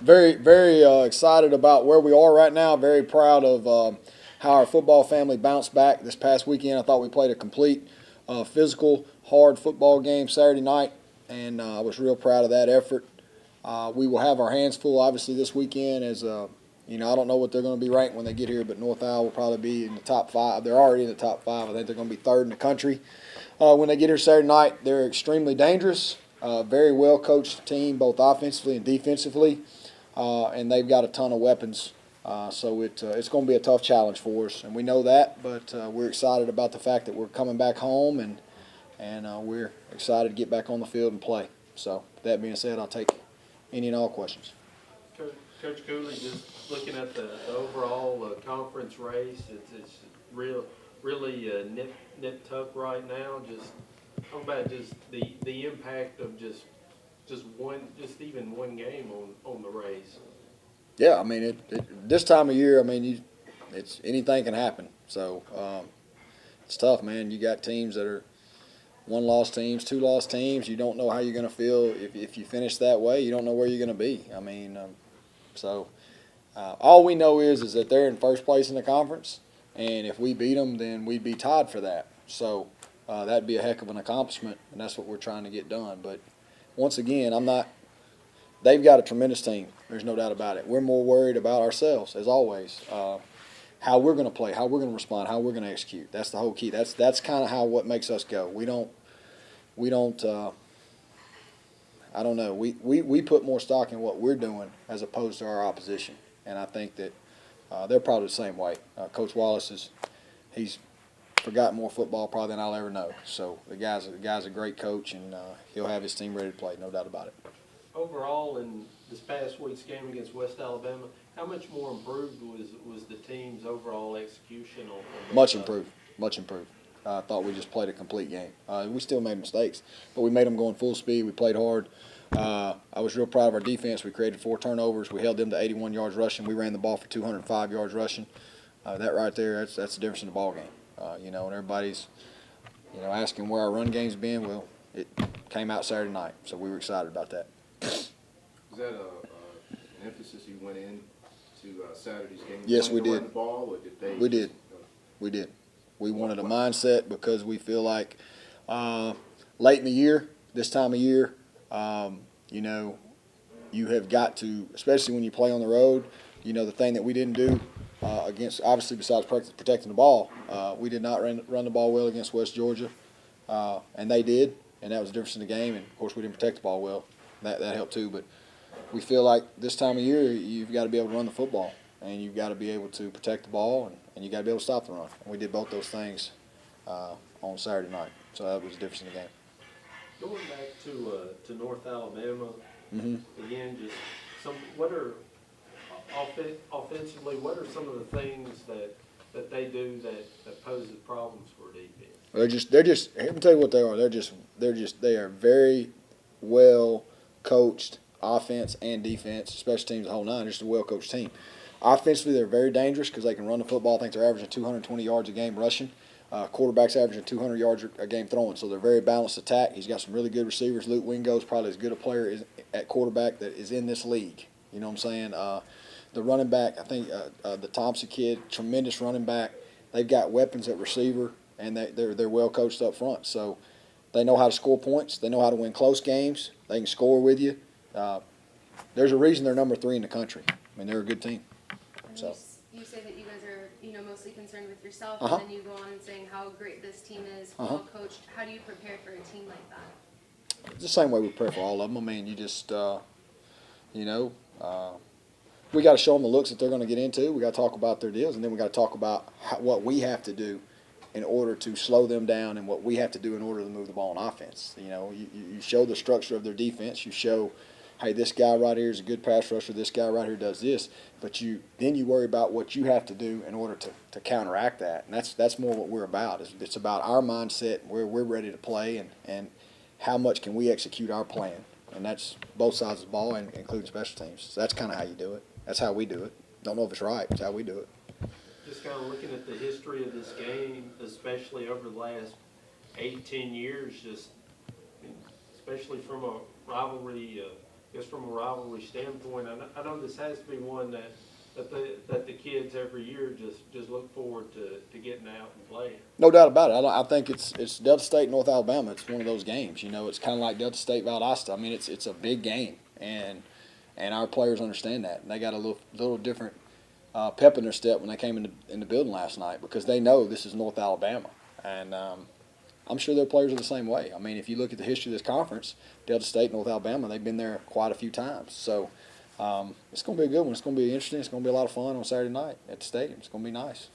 Very excited about where we are right now. Very proud of how our football family bounced back this past weekend. I thought we played a complete physical, hard football game Saturday night, and I was real proud of that effort. We will have our hands full, obviously, this weekend. I don't know what they're going to be ranked when they get here, but North Isle will probably be in the top five. They're already in the top five. I think they're going to be third in the country. When they get here Saturday night, they're extremely dangerous. Very well coached team, both offensively and defensively, and they've got a ton of weapons. It's going to be a tough challenge for us, and we know that. But we're excited about the fact that we're coming back home, and we're excited to get back on the field and play. So that being said, I'll take any and all questions. Coach Cooley, just looking at the overall conference race, it's really nip tuck right now. Just talk about just the impact of just even one game on the race. Yeah, I mean, this time of year, I mean, it's anything can happen. So it's tough, man. You got teams that are one-loss teams, two-loss teams. You don't know how you're going to feel if you finish that way. You don't know where you're going to be. I mean, all we know is that they're in first place in the conference, and if we beat them, then we'd be tied for that. So that'd be a heck of an accomplishment, and that's what we're trying to get done. But once again, they've got a tremendous team. There's no doubt about it. We're more worried about ourselves, as always, how we're going to play, how we're going to respond, how we're going to execute. That's the whole key. That's kind of what makes us go. We don't. I don't know. We put more stock in what we're doing as opposed to our opposition, and I think that they're probably the same way. Coach Wallace he's forgotten more football probably than I'll ever know. So the guy's a great coach, and he'll have his team ready to play, no doubt about it. Overall, in this past week's game against West Alabama, how much more improved was the team's overall execution on Much improved. Much improved. I thought we just played a complete game. We still made mistakes, but we made them going full speed. We played hard. I was real proud of our defense. We created 4 turnovers. We held them to 81 yards rushing. We ran the ball for 205 yards rushing. That right there, that's the difference in the ball game. And everybody's, asking where our run game's been. Well, it came out Saturday night, so we were excited about that. Is that an emphasis you went in to Saturday's game? Yes, we did. Run the ball, or did they? We did. We did. We wanted a mindset because we feel like late in the year, this time of year, you have got to, especially when you play on the road, the thing that we didn't do against, obviously besides protecting the ball, we did not run the ball well against West Georgia, and they did, and that was the difference in the game. And, of course, we didn't protect the ball well. That helped too. But we feel like this time of year you've got to be able to run the football, and you've got to be able to protect the ball, and you got to be able to stop the run. And we did both those things on Saturday night. So that was the difference in the game. Going back to North Alabama, again, what are offensively? What are some of the things that they do that poses problems for defense? They're just. Let me tell you what they are. They are very well coached offense and defense, special teams, the whole nine. Just a well coached team. Offensively, they're very dangerous because they can run the football. I think they're averaging 220 yards a game rushing. Quarterback's averaging 200 yards a game throwing, so they're very balanced attack. He's got some really good receivers. Luke Wingo's probably as good a player at quarterback that is in this league. You know what I'm saying? The running back, I think the Thompson kid, tremendous running back. They've got weapons at receiver, and they're well coached up front. So they know how to score points. They know how to win close games. They can score with you. There's a reason they're number 3 in the country. I mean, they're a good team. So. You say that you guys are, mostly concerned with yourself, Uh-huh. and then you go on and saying how great this team is, well coached. How do you prepare for a team like that? It's the same way we prepare for all of them. I mean, you just, we got to show them the looks that they're going to get into. We got to talk about their deals, and then we got to talk about what we have to do in order to slow them down, and what we have to do in order to move the ball on offense. You show the structure of their defense. You show, hey, this guy right here is a good pass rusher. This guy right here does this. But then you worry about what you have to do in order to counteract that. And that's more what we're about. It's about our mindset, where we're ready to play, and how much can we execute our plan. And that's both sides of the ball, including special teams. So that's kind of how you do it. That's how we do it. Don't know if it's right. It's how we do it. Just kind of looking at the history of this game, especially over the last 8-10 years, especially from a rivalry guess from a rivalry standpoint, I know this has to be one that the kids every year just look forward to getting out and playing. No doubt about it. I think it's Delta State, North Alabama. It's one of those games. You know, it's kind of like Delta State, Valdosta. I mean, it's a big game, and our players understand that. And they got a little different pep in their step when they came in the building last night because they know this is North Alabama, and I'm sure their players are the same way. I mean, if you look at the history of this conference, Delta State, North Alabama, they've been there quite a few times. So it's going to be a good one. It's going to be interesting. It's going to be a lot of fun on Saturday night at the stadium. It's going to be nice.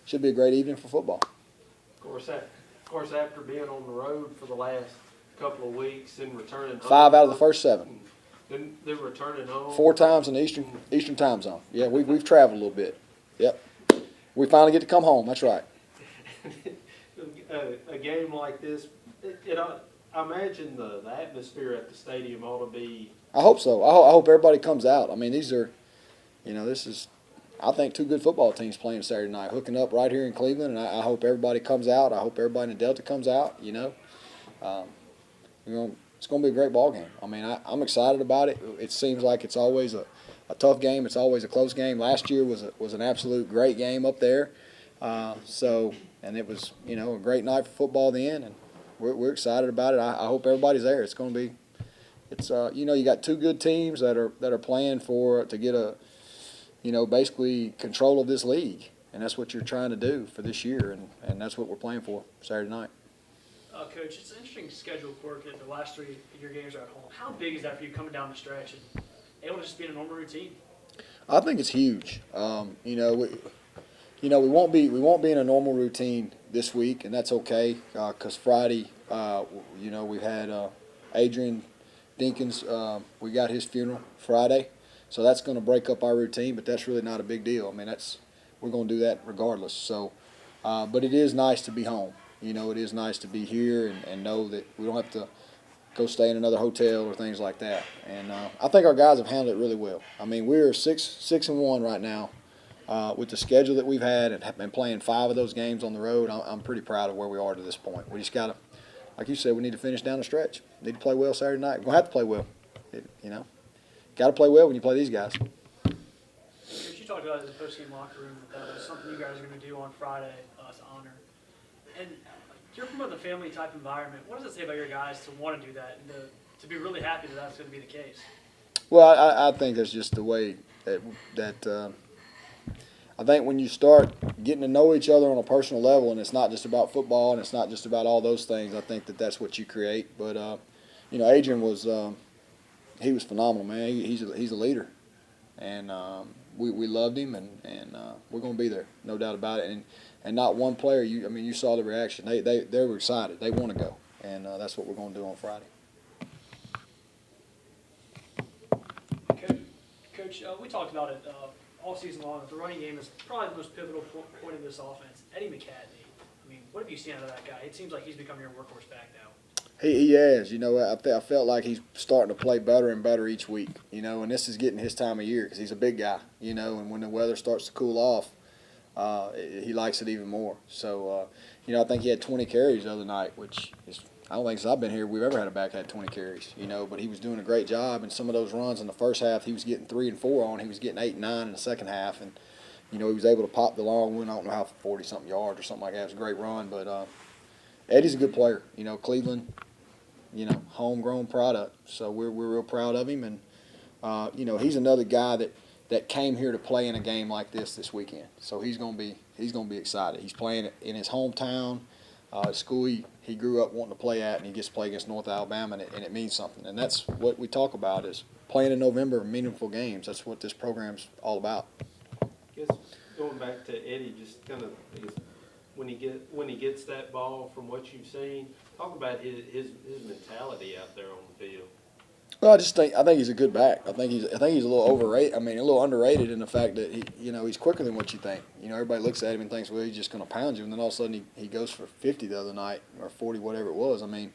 Should be a great evening for football. Of course, after being on the road for the last couple of weeks and returning home. 5 out of the first 7. Then returning home. 4 times in the Eastern time zone. Yeah, we've traveled a little bit. Yep. We finally get to come home. That's right. A game like this, I imagine the atmosphere at the stadium ought to be. I hope so. I hope everybody comes out. I mean, these are, this is, I think, 2 good football teams playing Saturday night, hooking up right here in Cleveland, and I hope everybody comes out. I hope everybody in the Delta comes out. It's going to be a great ball game. I mean, I'm excited about it. It seems like it's always a tough game. It's always a close game. Last year was an absolute great game up there. And it was, a great night for football then, and we're excited about it. I hope everybody's there. It's going to be, you got 2 good teams that are playing to get basically control of this league, and that's what you're trying to do for this year, and that's what we're playing for Saturday night. Coach, it's an interesting schedule work that the last 3 of your games are at home. How big is that for you coming down the stretch and able to just be in a normal routine? I think it's huge. We won't be in a normal routine this week, and that's okay because Friday, we had Adrian Dinkins. We got his funeral Friday, so that's going to break up our routine. But that's really not a big deal. I mean, we're going to do that regardless. So, but it is nice to be home. It is nice to be here and know that we don't have to go stay in another hotel or things like that. And I think our guys have handled it really well. I mean, we're 6-1 right now. With the schedule that we've had and have been playing 5 of those games on the road, I'm pretty proud of where we are to this point. We just got to, like you said, we need to finish down the stretch. Need to play well Saturday night. We're going to have to play well. Got to play well when you play these guys. Coach, you talked about it in the post-game locker room that was something you guys are going to do on Friday to honor. And you're from a family type environment. What does it say about your guys to want to do that and to be really happy that that's going to be the case? Well, I think that's just the way that I think when you start getting to know each other on a personal level, and it's not just about football and it's not just about all those things, I think that's what you create. But Adrian was he was phenomenal, man. He's a leader, and we loved him, and we're going to be there, no doubt about it. And not one player. You saw the reaction. They were excited. They want to go, and that's what we're going to do on Friday. Coach, we talked about it all season long. The running game is probably the most pivotal point of this offense. Eddie McCadney. I mean, what have you seen out of that guy? It seems like he's become your workhorse back now. He has. I felt like he's starting to play better and better each week. And this is getting his time of year because he's a big guy. And when the weather starts to cool off, he likes it even more. So, I think he had 20 carries the other night, which is, I don't think since I've been here we've ever had a back had 20 carries. But he was doing a great job. And some of those runs in the first half, he was getting 3 and 4 on. He was getting 8 and 9 in the second half, and he was able to pop the long one. I don't know how 40-something yards or something like that. It was a great run, but Eddie's a good player. Cleveland, homegrown product. So we're real proud of him, and he's another guy that came here to play in a game like this weekend. So he's gonna be excited. He's playing in his hometown, school he grew up wanting to play at, and he gets to play against North Alabama, and it means something. And that's what we talk about is playing in November, meaningful games. That's what this program's all about. I guess going back to Eddie, just kind of when he gets that ball, from what you've seen, talk about his mentality out there on the field. Well, I think he's a good back. I think he's a little overrated. a little underrated in the fact that he's quicker than what you think. Everybody looks at him and thinks, well, he's just going to pound you, and then all of a sudden he goes for 50 the other night or 40, whatever it was. He's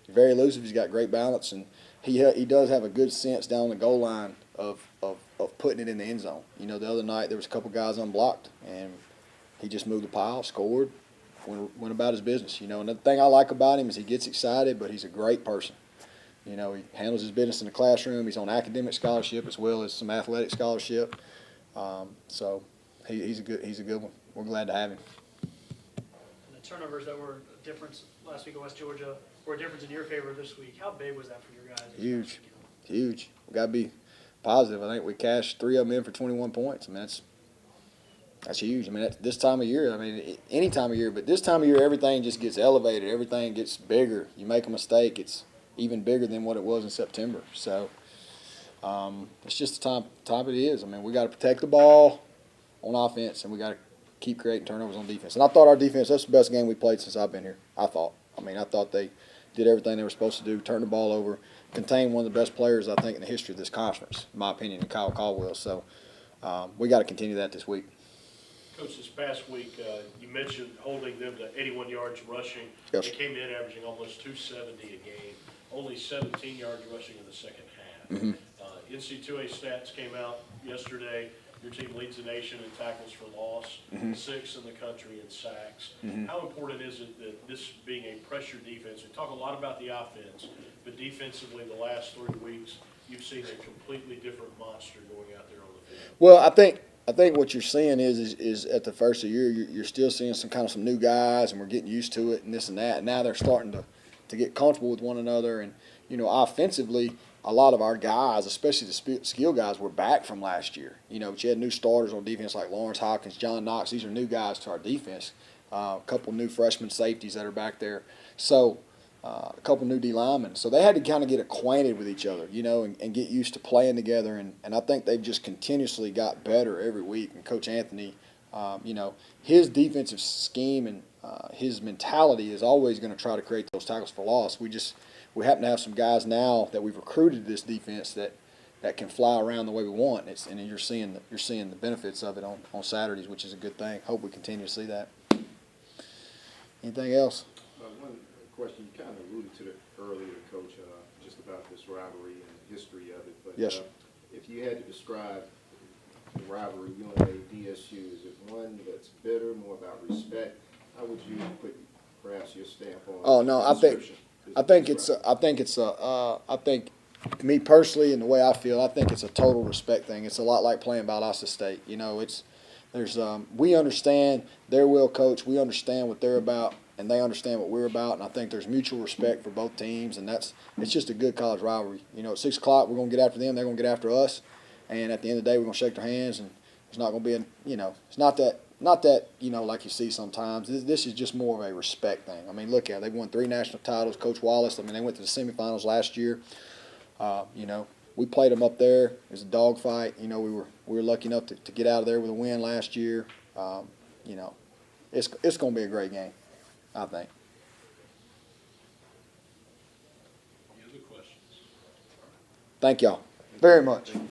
very elusive. He's got great balance, and he does have a good sense down the goal line of putting it in the end zone. The other night there was a couple guys unblocked, and he just moved the pile, scored, went about his business. And the thing I like about him is he gets excited, but he's a great person. You know, he handles his business in the classroom. He's on academic scholarship as well as some athletic scholarship. So he's a good one. We're glad to have him. And the turnovers that were a difference last week at West Georgia were a difference in your favor this week. How big was that for your guys? Huge. Huge. We got to be positive. I think we cashed 3 of them in for 21 points. I mean, that's huge. I mean, this time of year, I mean, any time of year, but this time of year, everything just gets elevated. Everything gets bigger. You make a mistake, it's even bigger than what it was in September. So it's just the time it is. I mean, we got to protect the ball on offense, and we got to keep creating turnovers on defense. And I thought our defense, that's the best game we played since I've been here. I thought they did everything they were supposed to do, turn the ball over, contain one of the best players, I think, in the history of this conference, in my opinion, in Kyle Caldwell. So we got to continue that this week. Coach, this past week, you mentioned holding them to 81 yards rushing. Yes. They came in averaging almost 270 a game, only 17 yards rushing in the second half. Mm-hmm. NC2A stats came out yesterday. Your team leads the nation in tackles for loss, Mm-hmm. 6th in the country in sacks. Mm-hmm. How important is it that this being a pressure defense, we talk a lot about the offense, but defensively the last 3 weeks, you've seen a completely different monster going out there on the field? Well, I think what you're seeing is at the first of the year, you're still seeing some new guys, and we're getting used to it and this and that. And now they're starting to get comfortable with one another. And, you know, offensively, a lot of our guys, especially the skill guys, were back from last year. You know, but you had new starters on defense like Lawrence Hawkins, John Knox. These are new guys to our defense. A couple new freshman safeties that are back there. So a couple new D linemen. So they had to kind of get acquainted with each other, you know, and get used to playing together. And I think they've just continuously got better every week. And Coach Anthony, you know, his defensive scheme and his mentality is always going to try to create those tackles for loss. We happen to have some guys now that we've recruited to this defense that can fly around the way we want. And you're seeing the benefits of it on Saturdays, which is a good thing. Hope we continue to see that. Anything else? One question, you kind of alluded to it earlier, Coach, just about this rivalry and the history of it. But Yes, sir. If you had to describe the rivalry, UNLA, DSU, is it one that's bitter, more about respect? How would you put perhaps your stamp on? Oh, no, I think me personally and the way I feel, I think it's a total respect thing. It's a lot like playing Valdosta State. You know, we understand their will, coach. We understand what they're about, and they understand what we're about. And I think there's mutual respect for both teams, and it's just a good college rivalry. You know, at 6 o'clock we're gonna get after them. They're gonna get after us, and at the end of the day we're gonna shake their hands. And it's not gonna be it's not that like you see sometimes. This is just more of a respect thing. I mean, look at it. They've won 3 national titles. Coach Wallace. I mean, they went to the semifinals last year. We played them up there. It was a dogfight. You know, we were lucky enough to get out of there with a win last year. It's going to be a great game, I think. Any other questions? Thank y'all very much.